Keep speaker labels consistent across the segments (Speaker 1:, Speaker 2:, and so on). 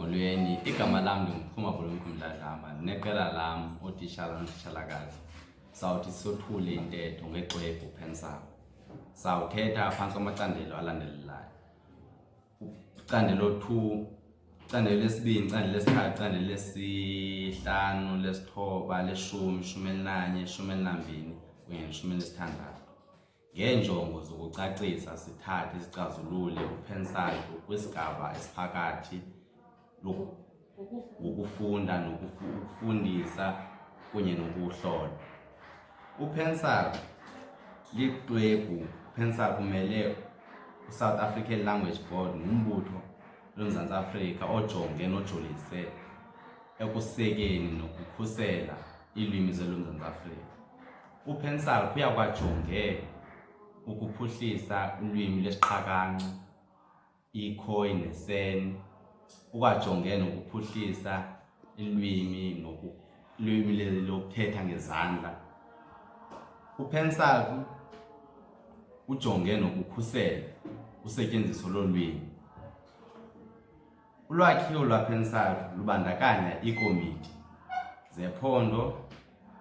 Speaker 1: Molweni, igama lam ndinguPhuma Mdladlamba, neqela lam ootitshala nootitshalakazi sawuthi sothule intetho ngexwebhu Pensar. Sawuthetha phantsi kwamacandelo alandelelayo. Icandelo 2, icandelo lesibini, icandelo lesithathu, icandelo lesihlanu, lesithoba, leshumi, ishumi elinanye, ishumi elinambini kunye neshumi elisithandathu. Ngeenjongo zokucacisa sithathe sicazulule uPensar kwisigaba esiphakathi ukufunda nokufundisa kunye nokuhlola. uPensar liqwebu. uPensar kumele uSouth African Language Board, ngumbutho loMzantsi Afrika nojolise ekusekeni nokukhusela iilwimi zeloMzantsi Afrika. uPensar kuya kwajonge ukuphuhlisa ulwimi lesiqhakanqa, iKhoi neSan, ukwajonge nokuphuhlisa ilwimi lokuthetha ngezandla. uPensar ujonge nokukhusela usetyenziso lolwimi. Ulwakhiwo lwaPensar lubandakanya iikomiti zephondo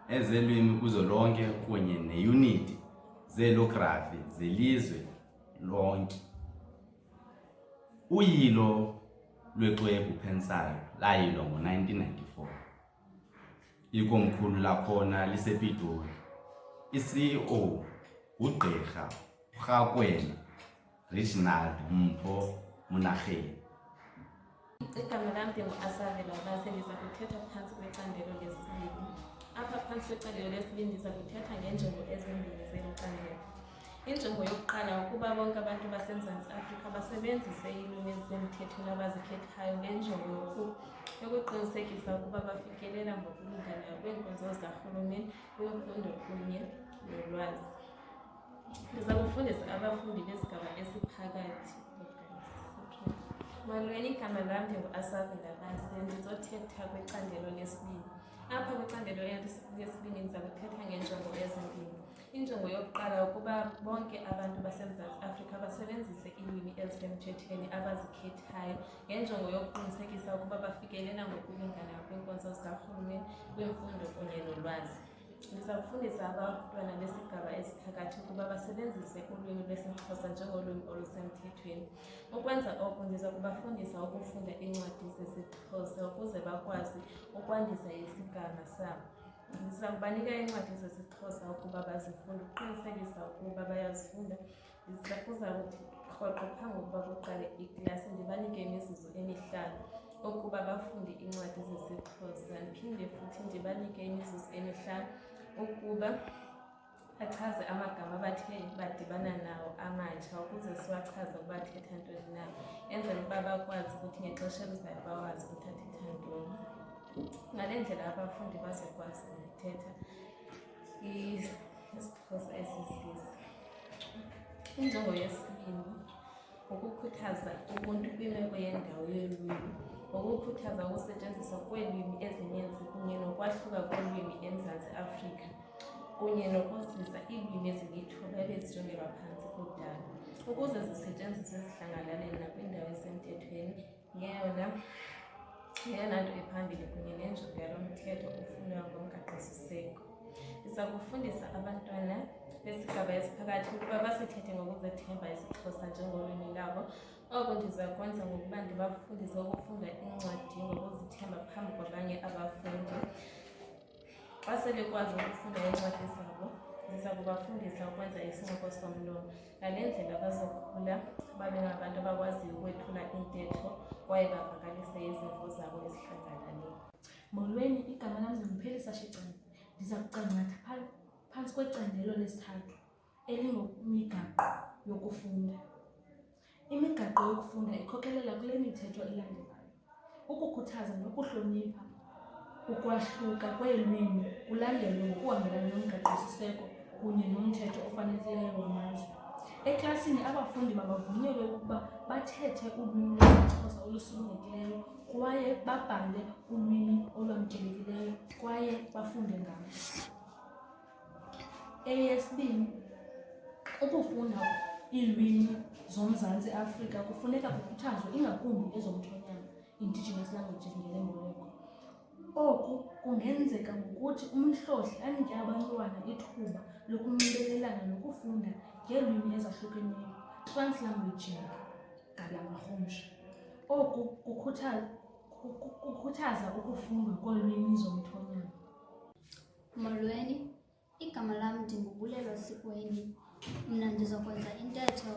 Speaker 1: ezelwimi kuzolonke kunye neeyunithi zeelografi zelizwe lonke. Uyilo lweqwebu Pensar layilwa ngo-1994. Ikomkhulu lakhona lisePitoli. i-CEO nguGqirha Rakwena Reginald Mpho Monageng.
Speaker 2: Igama lam ndinguAsavela Base, ndiza kuthetha phantsi kwecandelo lesibini. Apha phantsi kwecandelo lesibini ndiza kuthetha ngeenjongo ezimbini zeli candelo. Injongo yokuqala ukuba bonke abantu baseMzantsi Afrika basebenzise iilwimi ezisemthethweni abazikhethayo ngenjongo yokuqinisekisa ukuba bafikelela ngokulinganayo kwiinkonzo zikarhulumente, kwimfundo kunye nolwazi. Ndiza kufundisa abafundi besigaba esiphakathi. Molweni, igama lam ndinguAsavela Base, ndizothetha kwicandelo lesibini. Apha kwicandelo lesibini ndiza kuthetha ngeenjongo ezimbini. Injongo yokuqala ukuba bonke abantu baseMzantsi Afrika basebenzise iilwimi ezisemthethweni abazikhethayo ngenjongo yokuqinisekisa ukuba bafikelela ngokulinganayo kwiinkonzo zikarhulumente, kwimfundo kunye nolwazi. Ndiza kufundisa abantwana besigaba esiphakathi ukuba basebenzise ulwimi lwesiXhosa njengolwimi olusemthethweni. Ukwenza oku ndiza kubafundisa ukufunda iincwadi zesiXhosa ukuze bakwazi ukwandisa isigama sabo. Ndiza kubanika iincwadi zesiXhosa ukuba bazifunde ukuqinisekisa ukuba bayazifunda. Kuza kuthi rhoqo phambi kokuba kuqale iklasi ndibanike imizuzu emihlanu ukuba bafunde iincwadi zesiXhosa. Ndiphinde futhi ndibanike imizuzu emihlanu ukuba bachaze amagama abathe badibana nawo amatsha ukuze siwachaze ukuba athetha ntoni na, enzela ukuba bakwazi ukuthi ngexesha elizayo bakwazi ukuthi athetha ntoni. Ngale ndlela abafundi bazokwazi ukuthetha isiXhosa esisisi. Injongo yesibini ukukhuthaza ubuntu kwimeko yendawo yolwimi, ukukhuthaza ukusetyenziswa kweelwimi ezininzi kunye nokwahluka kweelwimi eMzantsi Afrika, kunye nokuzisa iilwimi ezilithuba ebezijongelwa phantsi kudala ukuze zisetyenziswe zihlanganane nakwindawo esemthethweni. Ngeyona nto ephambili kunye nenjongo yalo mthetho ofunwayo ngomgaqosiseko. Ndiza kufundisa abantwana besigaba esiphakathi ukuba basithethe ngokuzethemba isiXhosa njengolwimi labo. Oku ndiza kwenza ngokuba ndibafundise ukufunda iincwadi ngokuzithemba phambi kwabanye abafundi. Xa sebekwazi ukufunda iincwadi zabo, ndiza kubafundisa ukwenza isincoko somlomo. Ngale ndlela bazokhula babe ngabantu abakwaziyo ukwethula intetho kwaye bavakalise izimvo zabo ezihlanganaleyo.
Speaker 3: Molweni, igama lam ndinguPhelisa Shicane. Ndiza kucangcatha phantsi kwecandelo lesithathu elingemigaqo yokufunda. Imigaqo yokufunda ikhokelela kule mithetho elandelayo: ukukhuthaza nokuhlonipha ukwahluka kweelwimi kulandelwe ngokuhambelana nomgaqosiseko kunye nomthetho ofanelekileyo wamazwe. Eklasini abafundi mabavunyelwe ukuba bathethe ulwimi lwesiXhosa olusulungekileyo kwaye babhale ulwimi olwamkelekileyo kwaye bafunde ngalo. Eyesibini, ukufunda iilwimi zoMzantsi Afrika kufuneka kukhuthazwe ingakumbi ezomthonyama, indigenous languages ngelemboleko. Oku kungenzeka ngokuthi umhlohli anike abantwana ithuba lokunxibelelana nokufunda ngeelwimi ezahlukeneyo, translanguaging ngalamarhumsha. Oku kukhuthaza ukufundwa kolwimi zomthonyama.
Speaker 4: Molweni, igama lam ndingubulelwa Sikweni. Mna ndizokwenza intetho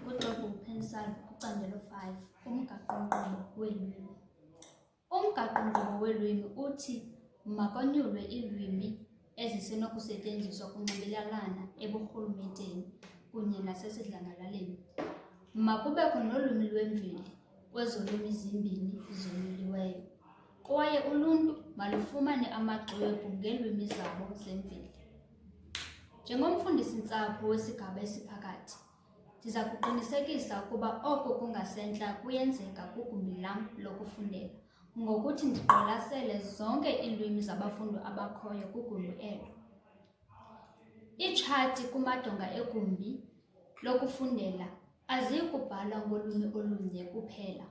Speaker 4: kuXwebhu Pensal kucandelo 5, umgaqo-nkqubo weelwimi. Umgaqo-nkqubo weelwimi uthi makonyulwe iilwimi ezisenokusetyenziswa kunxibelelana eburhulumenteni kunye nasesidlangalaleni. Makubekho nolwimi lwemveli kwezolwimi zimbini zonyuliweyo, kwaye uluntu malufumane amaxwebhu ngeelwimi zabo zemveli. Njengomfundisi-ntsapho wesigaba esiphakathi, ndiza kuqinisekisa ukuba oko kungasentla kuyenzeka kwigumbi lam lokufundela ngokuthi ndiqwalasele zonke iilwimi zabafundi abakhoyo kwigumbi elo. Iitshati kumadonga egumbi lokufundela aziyi kubhalwa ngolwimi olunye kuphela,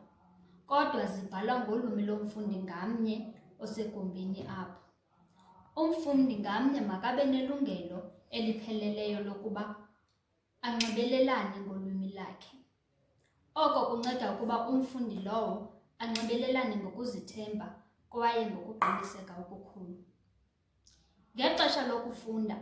Speaker 4: kodwa zibhalwa ngolwimi lomfundi ngamnye osegumbini apho. Umfundi ngamnye makabe nelungelo elipheleleyo lokuba anxibelelane ngolwimi lakhe. Oko kunceda ukuba umfundi lowo anxibelelane ngokuzithemba kwaye ngokuqiniseka okukhulu. Ngexesha lokufunda,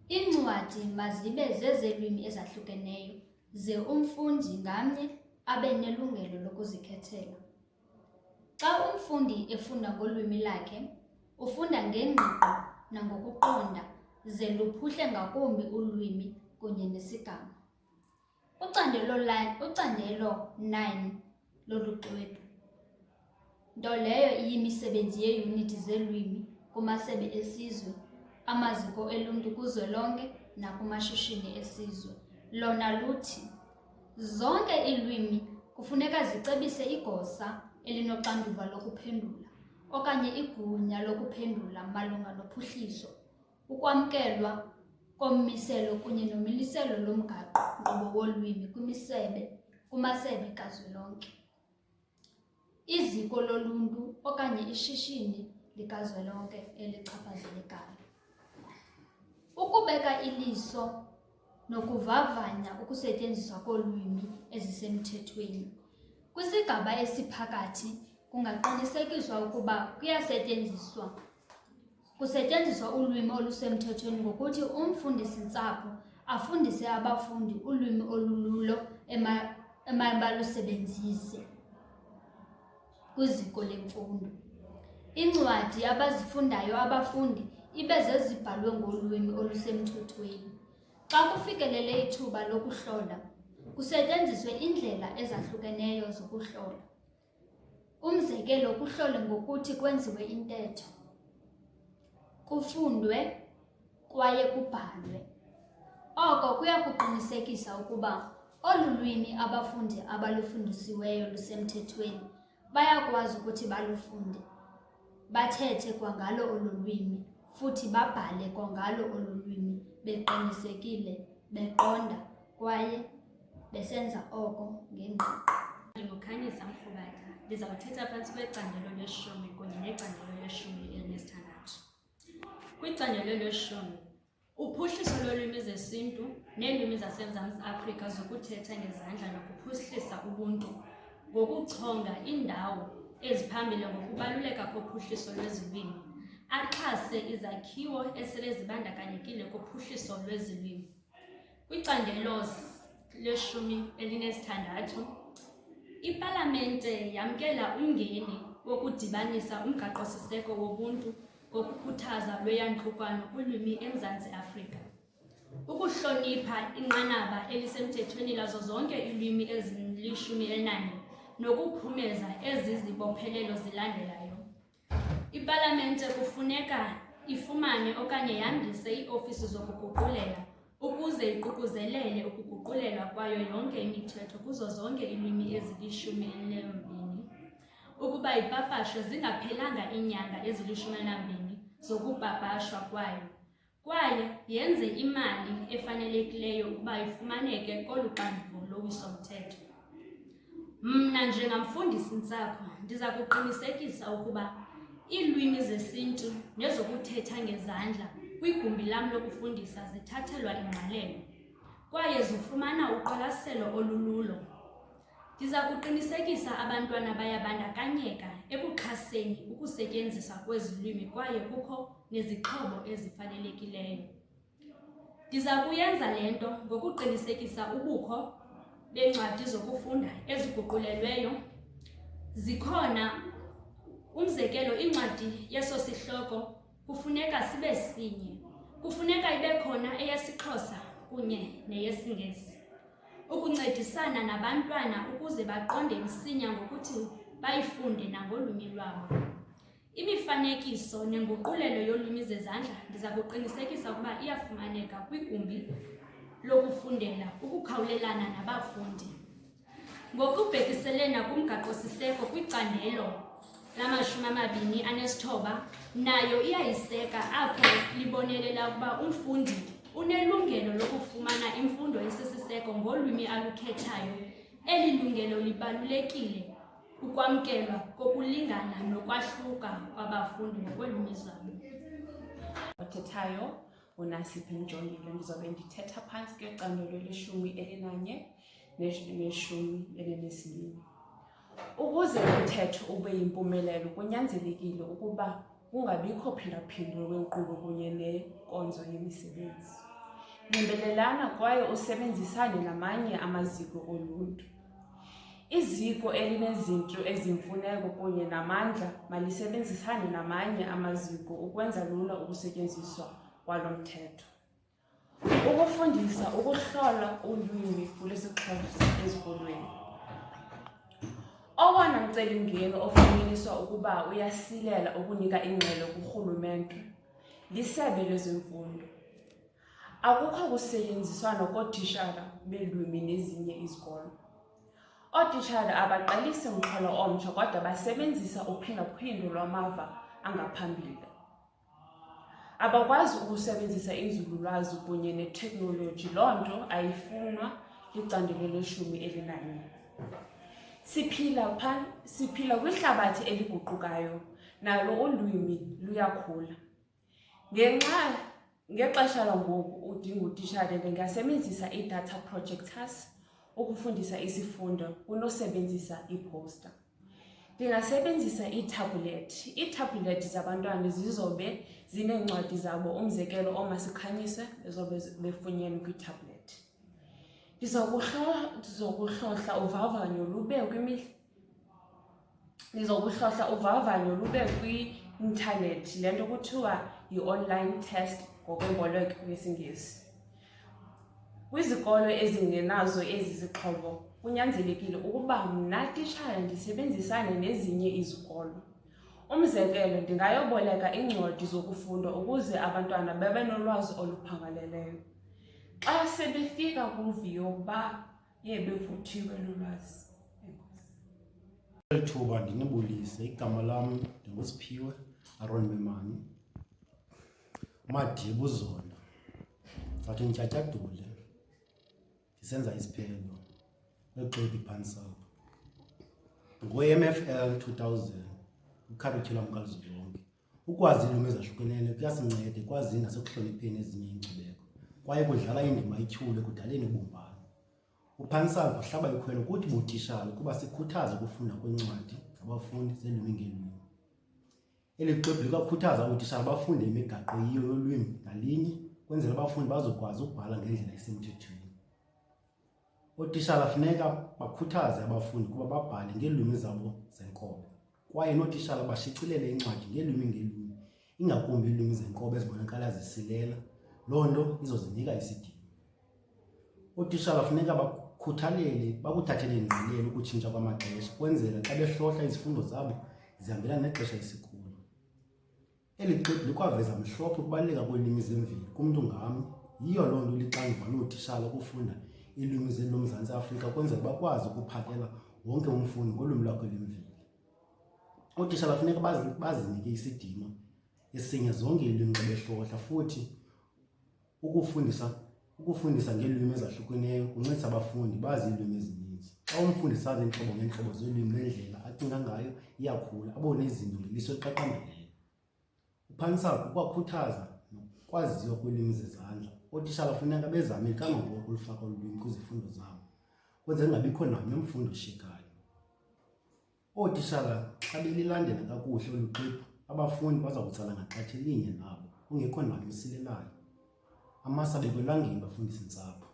Speaker 4: iincwadi mazibe zezelwimi ezahlukeneyo, ze umfundi ngamnye abe nelungelo lokuzikhethela. Xa umfundi efunda ngolwimi lakhe, ufunda ngengqiqo nangokuqonda, ze luphuhle ngakumbi ulwimi kunye nesigama. Ucandelo 9 lolu xwebhu, nto leyo iyimisebenzi yeeyunithi zeelwimi kumasebe esizwe, amaziko eluntu kuzwelonke nakumashishini esizwe, lona luthi zonke iilwimi kufuneka zicebise igosa elinoxanduva lokuphendula okanye igunya lokuphendula malunga nophuhliso, ukwamkelwa kommiselo kunye nomiliselo lomgaqo-nkqubo wolwimi kumasebe kazwelonke, iziko loluntu okanye ishishini likazwelonke elichaphazelekayo. Ukubeka iliso nokuvavanya ukusetyenziswa kolwimi ezisemthethweni. Kwisigaba esiphakathi kungaqinisekiswa ukuba kusetyenziswa ulwimi olusemthethweni ngokuthi umfundisi-ntsapho afundise abafundi ulwimi olululo emabalusebenzise kwiziko lemfundo. Iincwadi abazifundayo abafundi ibe zezibhalwe ngolwimi olusemthethweni. Xa kufikelele ithuba lokuhlola, kusetyenziswe iindlela ezahlukeneyo zokuhlola. Umzekelo, kuhlolwe ngokuthi kwenziwe intetho, kufundwe kwaye kubhalwe. Oko kuya kuqinisekisa ukuba olu lwimi abafundi abalufundisiweyo lusemthethweni bayakwazi ukuthi balufunde, bathethe kwangalo olu lwimi, futhi babhale kwangalo olu lwimi beqinisekile, beqonda kwaye besenza oko ngengqiqo.
Speaker 5: NdinguKhanyisa Mrhubata, ndiza kuthetha phantsi kwecandelo leshumi kunye necandelo leshumi elinesithandathu. Kwicandelo leshumi, uphuhliso lweelwimi zesintu neelwimi zaseMzantsi Afrika zokuthetha ngezandla nokuphuhlisa ubuntu ngokuchonga iindawo eziphambili ngokubaluleka kophuhliso lwezilwimi, axhase izakhiwo esele zibandakanyekile kuphuhliso lwezilwimi. Kwicandelo leshumi elinesithandathu, ipalamente yamkela umngeni wokudibanisa umgaqo-siseko wobuntu wokukhuthaza lweyantlukwano kulwimi eMzantsi Afrika, ukuhlonipha inqanaba elisemthethweni lazo zonke iilwimi ezili-11 nokuphumeza ezi zibophelelo zilandelayo. Ipalamente kufuneka ifumane okanye yandise iiofisi zokuguqulela ukuze iququzelele ukuguqulelwa kwayo yonke imithetho kuzo zonke iilwimi ezili-12 ukuba ipapashwe zingaphelanga iinyanga ezili-12 zokupapashwa kwayo, kwaye yenze imali efanelekileyo ukuba ifumaneke kolu xanduvo lowiso-mthetho. Mna njengamfundisi-ntsapho ndiza kuqinisekisa ukuba iilwimi zesintu nezokuthetha ngezandla kwigumbi lam lokufundisa zithathelwa ingqalelo kwaye zifumana uqwalaselo olululo. Ndiza kuqinisekisa abantwana bayabandakanyeka ekuxhaseni ukusetyenziswa kwezi lwimi kwaye kukho nezixhobo ezifanelekileyo. Ndiza kuyenza le nto ngokuqinisekisa ubukho beencwadi zokufunda eziguqulelweyo. Zikhona, umzekelo, incwadi yeso sihloko kufuneka sibe sinye. Kufuneka ibe khona eyesiXhosa kunye neyesiNgesi, ukuncedisana nabantwana ukuze baqonde msinya ngokuthi bayifunde nangolwimi lwabo. Imifanekiso nenguqulelo yolwimi zezandla ndiza kuqinisekisa ukuba iyafumaneka kwigumbi lokufundela ukukhawulelana nabafundi. Ngokubhekiselena kumgaqo-siseko kwicandelo lama-29 nayo iyayiseka apho libonelela ukuba umfundi unelungelo lokufumana imfundo esisiseko ngolwimi alukhethayo. Eli lungelo libalulekile ukwamkelwa kokulingana nokwahluka kwabafundi ngokweelwimi zabo.
Speaker 6: Othethayo uNasiphi Mjongile. Ndizobe ndithetha phantsi kwecandelo le-11 ne-12. Ukuze umthetho ube yimpumelelo kunyanzelekile ukuba kungabikho phinda-phindo lwenkqubo kunye nenkonzo yemisebenzi. Nembelelana kwaye usebenzisane namanye amaziko oluntu. Iziko elinezinto ezimfuneko kunye namandla malisebenzisane namanye amaziko ukwenza lula ukusetyenziswa kwalo mthetho. Ukufundisa ukuhlola ulwimi lwesiXhosa ezikolweni. Owona mcelimngeni ofunyaniswa ukuba uyasilela ukunika ingxelo kurhulumente lisebe lezemfundo. Akukho kusetyenziswana kootitshala beelwimi nezinye izikolo. Ootitshala abaqalisi mxholo omtsha kodwa basebenzisa uphinda-phindo lwamava angaphambili. Abakwazi ukusebenzisa inzululwazi kunye neteknoloji. Loo nto ayifunwa licandelo le-11. Siphila kwihlabathi eliguqukayo, nalo ulwimi luyakhula. Ngexesha langoku udinga utitshala ndingasebenzisa ii-data projectors ukufundisa isifundo kunosebenzisa iipowusta. Ndingasebenzisa iithabhulethi. Iithabhulethi zabantwana zizobe zineencwadi zabo, umzekelo omasikhanyise ezobe befunyenwe kwiithabhulethi. Ndizokuhlohla uvavanyo lube kwi-intanethi, le nto kuthiwa yi-online test ngokwemboleko yesiNgesi. Kwizikolo ezingenazo ezi zixhobo kunyanzelekile ukuba mna titshala ndisebenzisane nezinye izikolo. Umzekelo, ndingayoboleka iincwadi zokufunda ukuze abantwana babe nolwazi oluphangaleleyo. Xa sebefika kuviyo baye bevuthiwe lulwazi.
Speaker 7: Thuba ndinibulise. Igama lam ndinguSiphiwe Aaron Memani Madiba uZola. Zathi ndityatyadule ndisenza isiphelo kweGqebi Pansalb. Ngo-MFL 2000 ukharityhulam kazwelonke. Ukwazi iilwimi ezahlukeneyo kuyasinceda ekwazini nasekuhlonipheni ezinye iinkcubeko kwaye kudlala indima etyhule ekudaleni ubumbano. UPansalb uhlaba ikhwelo kuthi butitshala ukuba sikhuthaze ukufunda kwencwadi zabafundi zeelwimi ngeelwimi. Eli xwebhu likwakhuthaza ootitshala bafunde imigaqo yiyo yolwimi ngalinye kwenzela abafundi bazokwazi ukubhala ngendlela esemthethweni. Ootitshala funeka bakhuthaze abafundi kuba babhale ngeelwimi zabo zenkobe kwaye nootitshala bashicilele incwadi ngeelwimi, ingakumbi iilwimi zenkobe ezibonakala zisilela. Loo nto izozinika isidima. Ootitshala funeka bakuthathele ingqalelo ukutshintsha kwamaxesha kwenzela xa behlohla izifundo zabo zihambelana nexesha esikhulu. Eli xwebhu likwaveza mhlophe ukubaluleka kweelwimi zemveli kumntu ngamnye. Yiyo loo nto lixanduva lootitshala ukufunda iilwimi loMzantsi Afrika kwenzela bakwazi ukuphakela wonke umfundi ngolwimi lwakhe lwemveli. Ootitshala funeka bazinike isidima esinye zonke iilwimi xa behlohla, futhi ukufundisa ngeelwimi ezahlukeneyo kuncedisa abafundi bazi iilwimi ezininzi. Xa umfundi sazi iintlobo ngeentlobo zolwimi nendlela acinga ngayo iyakhula, abone izinto ngeliso eliqaqambileyo. UPansalp ukwakhuthaza nokwaziwa kweelwimi zezandla. Ootitshala funeka bezame kangangoko ukulufaka ulwimi kwizifundo zabo, kwenzele kungabikho namnye umfundi oshiyekayo. Ootitshala xa belilandela kakuhle olu xwebhu, abafundi baza kutsala ngaxathi linye nabo, kungekho namnye usilelayo. Amasi abekwe elangeni, bafundisi-ntsapho.